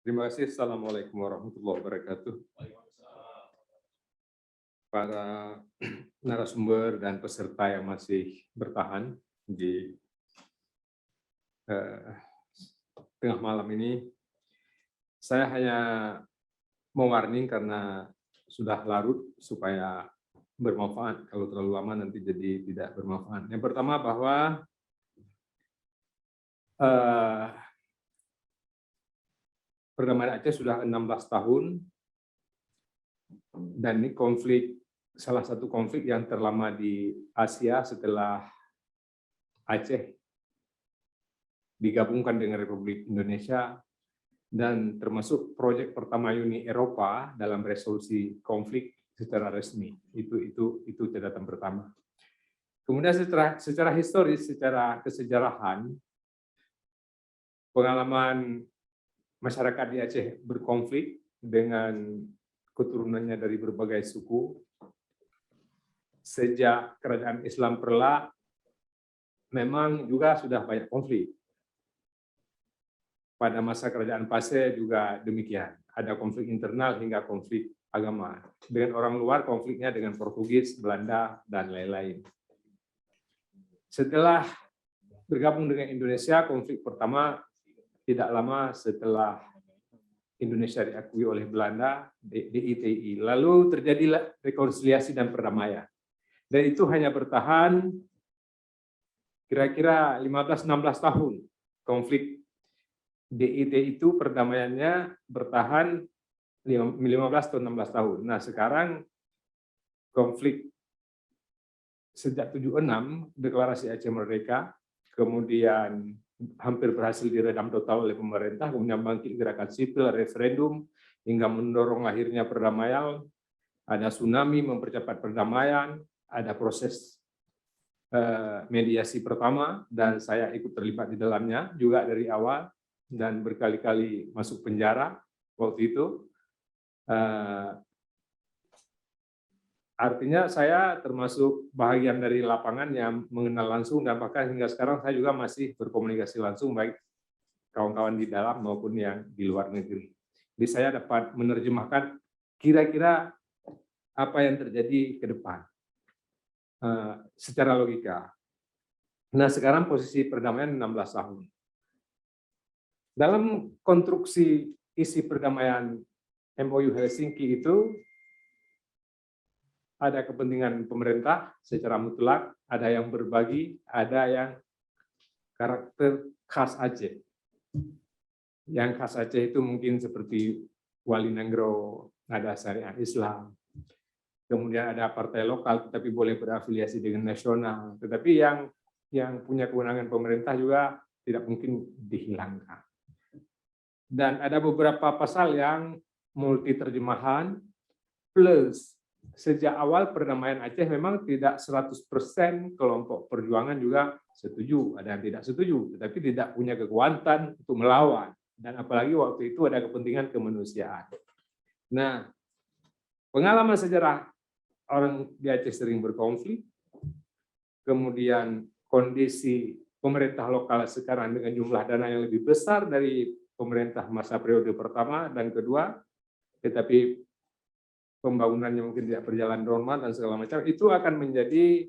Terima kasih. Assalamualaikum warahmatullahi wabarakatuh. Para narasumber dan peserta yang masih bertahan di eh, tengah malam ini, saya hanya mau warning karena sudah larut supaya bermanfaat. Kalau terlalu lama nanti jadi tidak bermanfaat. Yang pertama bahwa perdamaian Aceh sudah 16 tahun dan ini salah satu konflik yang terlama di Asia setelah Aceh digabungkan dengan Republik Indonesia dan termasuk proyek pertama Uni Eropa dalam resolusi konflik secara resmi. Itu catatan pertama. Kemudian secara historis, secara kesejarahan, pengalaman masyarakat di Aceh berkonflik dengan keturunannya dari berbagai suku sejak kerajaan Islam Perla memang juga sudah banyak konflik. Pada masa kerajaan Pasir juga demikian. Ada konflik internal hingga konflik agama. Dengan orang luar konfliknya dengan Portugis, Belanda, dan lain-lain. Setelah bergabung dengan Indonesia, konflik pertama tidak lama setelah Indonesia diakui oleh Belanda, DITI. Lalu terjadilah rekonsiliasi dan perdamaian. Dan itu hanya bertahan kira-kira 15-16 tahun. Konflik DIT itu perdamaiannya bertahan 15 atau 16 tahun. Nah, sekarang konflik sejak 76, deklarasi Aceh Merdeka, kemudian hampir berhasil diredam total oleh pemerintah, kemudian bangkit gerakan sipil, referendum, hingga mendorong lahirnya perdamaian, ada tsunami mempercepat perdamaian, ada proses mediasi pertama, dan saya ikut terlibat di dalamnya juga dari awal, dan berkali-kali masuk penjara waktu itu. Artinya saya termasuk bahagian dari lapangan yang mengenal langsung, dan bahkan hingga sekarang saya juga masih berkomunikasi langsung baik kawan-kawan di dalam maupun yang di luar negeri. Jadi saya dapat menerjemahkan kira-kira apa yang terjadi ke depan secara logika. Nah, sekarang posisi perdamaian 16 tahun. Dalam konstruksi isi perdamaian MOU Helsinki itu ada kepentingan pemerintah secara mutlak, ada yang berbagi, ada yang karakter khas Aceh. Yang khas Aceh itu mungkin seperti Wali Nenggro, ada syariat Islam, kemudian ada partai lokal tetapi boleh berafiliasi dengan nasional, tetapi yang punya kewenangan pemerintah juga tidak mungkin dihilangkan. Dan ada beberapa pasal yang multi terjemahan, plus sejak awal perdamaian Aceh memang tidak 100% kelompok perjuangan juga setuju, ada yang tidak setuju, tetapi tidak punya kekuatan untuk melawan. Dan apalagi waktu itu ada kepentingan kemanusiaan. Nah, pengalaman sejarah orang di Aceh sering berkonflik, kemudian kondisi pemerintah lokal sekarang dengan jumlah dana yang lebih besar dari pemerintah masa periode pertama dan kedua, tetapi pembangunannya mungkin tidak berjalan normal dan segala macam, itu akan menjadi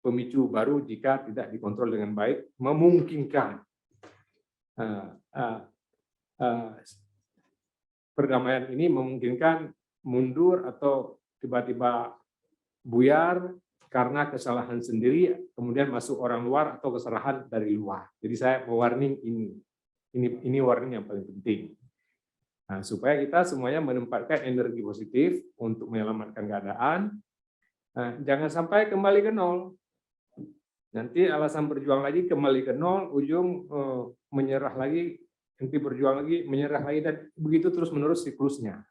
pemicu baru jika tidak dikontrol dengan baik, memungkinkan perdamaian ini memungkinkan mundur atau tiba-tiba buyar karena kesalahan sendiri, kemudian masuk orang luar atau kesalahan dari luar. Jadi saya mewarning ini warning yang paling penting. Nah, supaya kita semuanya menempatkan energi positif untuk menyelamatkan keadaan. Nah, jangan sampai kembali ke nol. Nanti alasan berjuang lagi kembali ke nol, ujung menyerah lagi, nanti berjuang lagi, menyerah lagi, dan begitu terus-menerus siklusnya.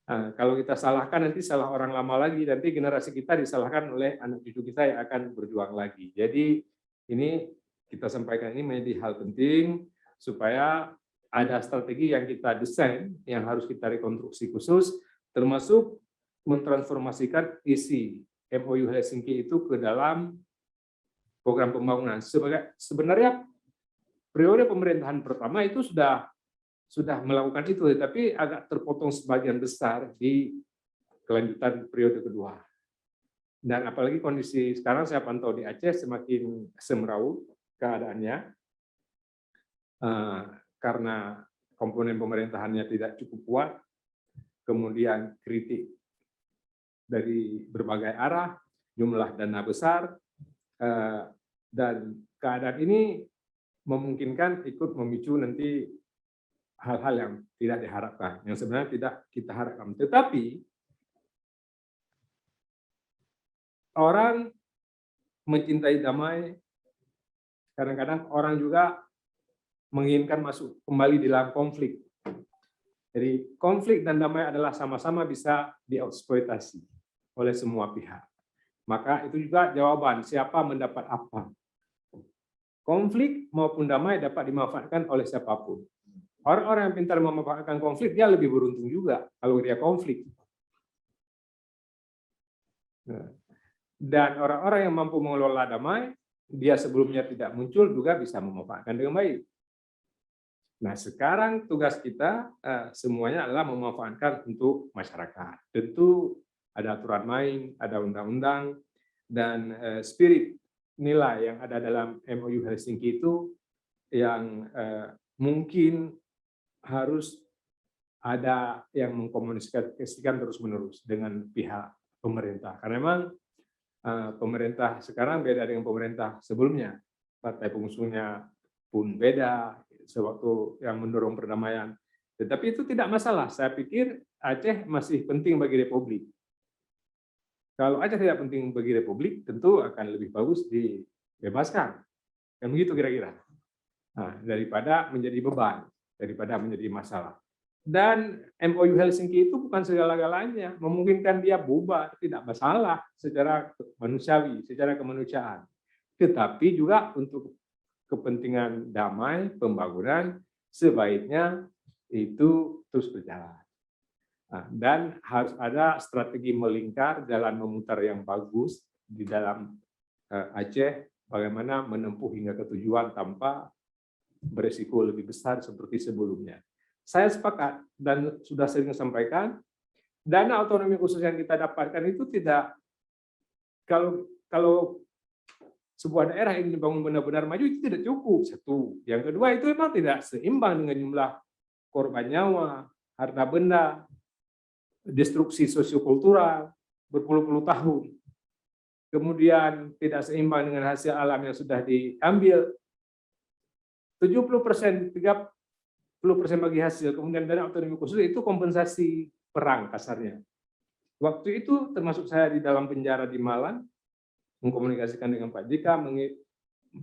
Nah, kalau kita salahkan nanti salah orang lama lagi, nanti generasi kita disalahkan oleh anak cucu kita yang akan berjuang lagi. Jadi ini kita sampaikan ini menjadi hal penting supaya ada strategi yang kita desain, yang harus kita rekonstruksi khusus, termasuk mentransformasikan isi MOU Helsinki itu ke dalam program pembangunan. Sebenarnya periode pemerintahan pertama itu sudah melakukan itu, tapi agak terpotong sebagian besar di kelanjutan periode kedua. Dan apalagi kondisi sekarang saya pantau di Aceh semakin semeraut keadaannya, karena komponen pemerintahannya tidak cukup kuat, kemudian kritik dari berbagai arah, jumlah dana besar, dan keadaan ini memungkinkan ikut memicu nanti hal-hal yang tidak diharapkan, yang sebenarnya tidak kita harapkan. Tetapi orang mencintai damai, kadang-kadang orang juga menginginkan masuk kembali di dalam konflik. Jadi konflik dan damai adalah sama-sama bisa dieksploitasi oleh semua pihak. Maka itu juga jawaban siapa mendapat apa. Konflik maupun damai dapat dimanfaatkan oleh siapapun. Orang-orang yang pintar memanfaatkan konflik, dia lebih beruntung juga kalau dia konflik. Dan orang-orang yang mampu mengelola damai, dia sebelumnya tidak muncul juga bisa memanfaatkan dengan baik. Nah, sekarang tugas kita semuanya adalah memanfaatkan untuk masyarakat. Tentu ada aturan main, ada undang-undang, dan spirit nilai yang ada dalam MOU Helsinki itu yang mungkin harus ada yang mengkomunikasikan terus-menerus dengan pihak pemerintah. Karena memang pemerintah sekarang beda dengan pemerintah sebelumnya. Partai pengusungnya pun beda, sewaktu yang mendorong perdamaian. Tetapi itu tidak masalah. Saya pikir Aceh masih penting bagi Republik. Kalau Aceh tidak penting bagi Republik, tentu akan lebih bagus dibebaskan. Kan begitu kira-kira. Nah, daripada menjadi beban, daripada menjadi masalah. Dan MOU Helsinki itu bukan segala-galanya, memungkinkan dia bubar, tidak masalah secara manusiawi, secara kemanusiaan. Tetapi juga untuk kepentingan damai, pembangunan, sebaiknya itu terus berjalan. Nah, dan harus ada strategi melingkar, jalan memutar yang bagus di dalam Aceh, bagaimana menempuh hingga ke tujuan tanpa beresiko lebih besar seperti sebelumnya. Saya sepakat dan sudah sering sampaikan, dana otonomi khusus yang kita dapatkan itu tidak, kalau sebuah daerah ingin dibangun benar-benar maju itu tidak cukup. Satu. Yang kedua itu memang tidak seimbang dengan jumlah korban nyawa, harta benda, destruksi sosiokultural berpuluh-puluh tahun. Kemudian tidak seimbang dengan hasil alam yang sudah diambil. 70%, 30% bagi hasil, kemudian dana otonomi khusus itu kompensasi perang kasarnya. Waktu itu termasuk saya di dalam penjara di Malang, mengkomunikasikan dengan Pak JK,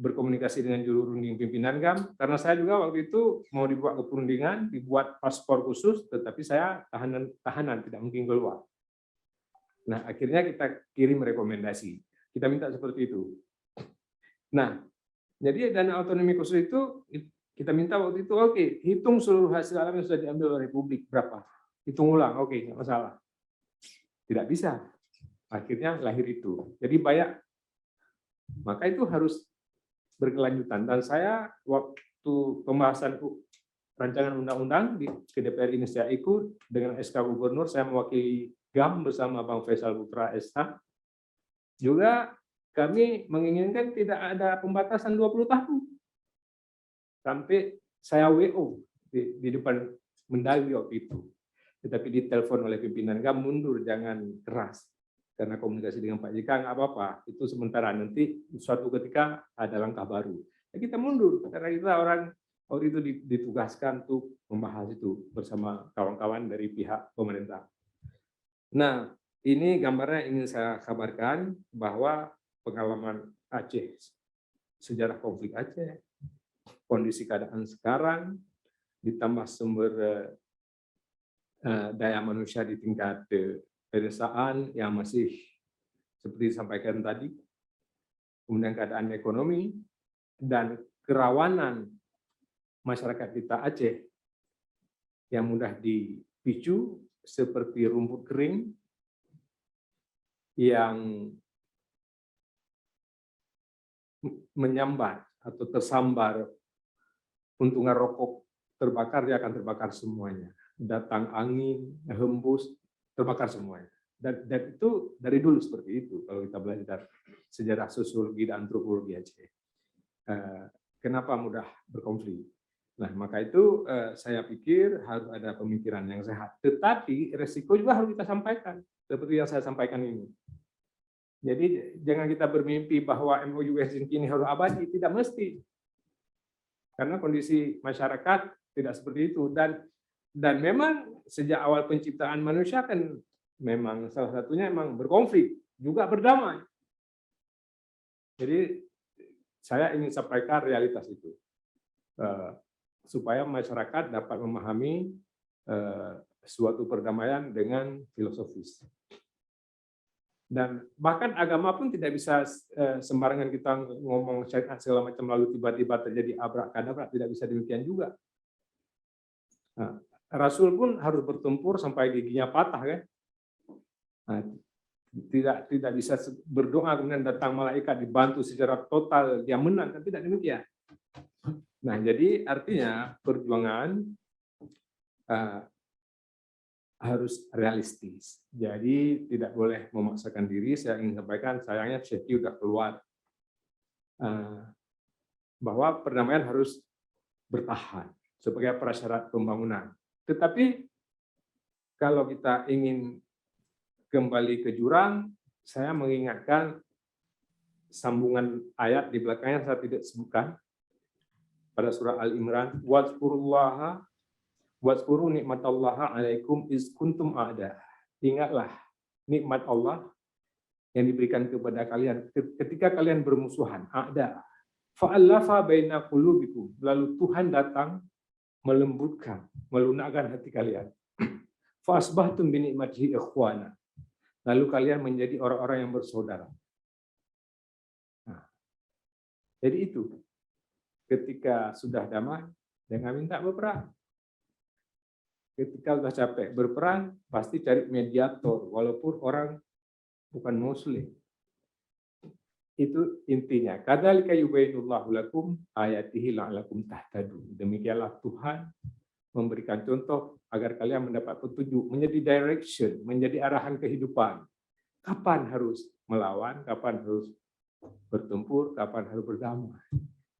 berkomunikasi dengan juru runding pimpinan GAM, karena saya juga waktu itu mau dibuat keperundingan, dibuat paspor khusus, tetapi saya tahanan tidak mungkin keluar. Nah, akhirnya kita kirim rekomendasi. Kita minta seperti itu. Nah, jadi dana otonomi khusus itu kita minta waktu itu, oke, hitung seluruh hasil alam yang sudah diambil oleh Republik, berapa? Hitung ulang, oke, nggak masalah. Tidak bisa. Akhirnya lahir itu. Jadi banyak. Maka itu harus berkelanjutan. Dan saya waktu pembahasan rancangan undang-undang di DPR ini saya ikut dengan SK Gubernur, saya mewakili GAM bersama Bang Faisal Putra SH. Juga kami menginginkan tidak ada pembatasan 20 tahun. Sampai saya WO di depan Mendagri waktu itu. Tetapi ditelepon oleh pimpinan GAM, mundur, jangan keras. Karena komunikasi dengan Pak JK nggak apa-apa. Itu sementara, nanti suatu ketika ada langkah baru. Ya, kita mundur, karena kita orang waktu itu ditugaskan untuk membahas itu bersama kawan-kawan dari pihak pemerintah. Nah, ini gambarnya ingin saya kabarkan bahwa pengalaman Aceh, sejarah konflik Aceh, kondisi keadaan sekarang, ditambah sumber daya manusia di tingkat pedesaan yang masih seperti disampaikan tadi, kemudian keadaan ekonomi, dan kerawanan masyarakat kita Aceh yang mudah dipicu seperti rumput kering yang menyambar atau tersambar puntungan rokok terbakar, dia akan terbakar semuanya. Datang angin, hembus, terbakar semuanya. Dan itu dari dulu seperti itu kalau kita belajar sejarah sosiologi dan antropologi Aceh. Kenapa mudah berkonflik? Nah, maka itu saya pikir harus ada pemikiran yang sehat. Tetapi resiko juga harus kita sampaikan, seperti yang saya sampaikan ini. Jadi jangan kita bermimpi bahwa MOU Helsinki ini harus abadi, tidak mesti. Karena kondisi masyarakat tidak seperti itu. Dan memang sejak awal penciptaan manusia kan memang salah satunya memang berkonflik, juga berdamai. Jadi saya ingin sampaikan realitas itu, supaya masyarakat dapat memahami suatu perdamaian dengan filosofis. Dan bahkan agama pun tidak bisa sembarangan kita ngomong syariat segala macam lalu tiba-tiba terjadi abrak-kadabrak, tidak bisa demikian juga. Nah, Rasul pun harus bertempur sampai giginya patah, kan? Nah, tidak bisa berdoa kemudian datang malaikat dibantu secara total dia menang, kan tidak demikian. Nah, jadi artinya perjuangan harus realistis. Jadi tidak boleh memaksakan diri. Saya ingin sampaikan, sayangnya Syekh sudah keluar bahwa perdamaian harus bertahan sebagai prasyarat pembangunan. Tetapi kalau kita ingin kembali ke jurang, saya mengingatkan sambungan ayat di belakangnya saya tidak sebutkan pada surah Al-Imran, wazkuru nikmatallaha alaikum iz kuntum a'da. Ingatlah nikmat Allah yang diberikan kepada kalian ketika kalian bermusuhan, a'da. Fa'allafa baina qulubikum. Lalu Tuhan datang melembutkan, melunakkan hati kalian. Fa'asbahtum bi ni'matihi ikhwana. Lalu kalian menjadi orang-orang yang bersaudara. Nah, jadi itu. Ketika sudah damai, jangan minta berperang. Ketika sudah capek berperang, pasti cari mediator, walaupun orang bukan muslim. Itu intinya. Kadzalika yubayyinullahu lakum ayatihi la'allakum tahtadun. Demikianlah Tuhan memberikan contoh agar kalian mendapat petunjuk, menjadi direction, menjadi arahan kehidupan. Kapan harus melawan, kapan harus bertempur, kapan harus berdamai.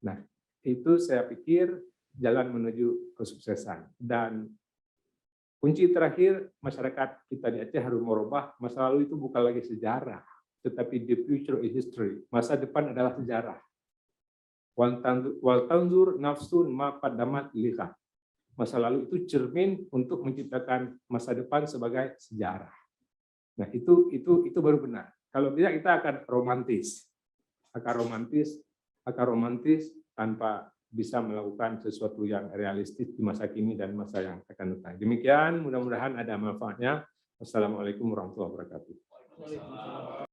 Nah, itu saya pikir jalan menuju kesuksesan. Dan kunci terakhir, masyarakat kita di Aceh harus merubah masa lalu itu bukan lagi sejarah, tetapi the future is history. Masa depan adalah sejarah. Wal tanzur nafsun ma qaddamat liha. Masa lalu itu cermin untuk menciptakan masa depan sebagai sejarah. Nah, itu baru benar. Kalau tidak kita akan romantis. Akan romantis tanpa bisa melakukan sesuatu yang realistis di masa kini dan masa yang akan datang. Demikian, mudah-mudahan ada manfaatnya. Wassalamualaikum warahmatullahi wabarakatuh.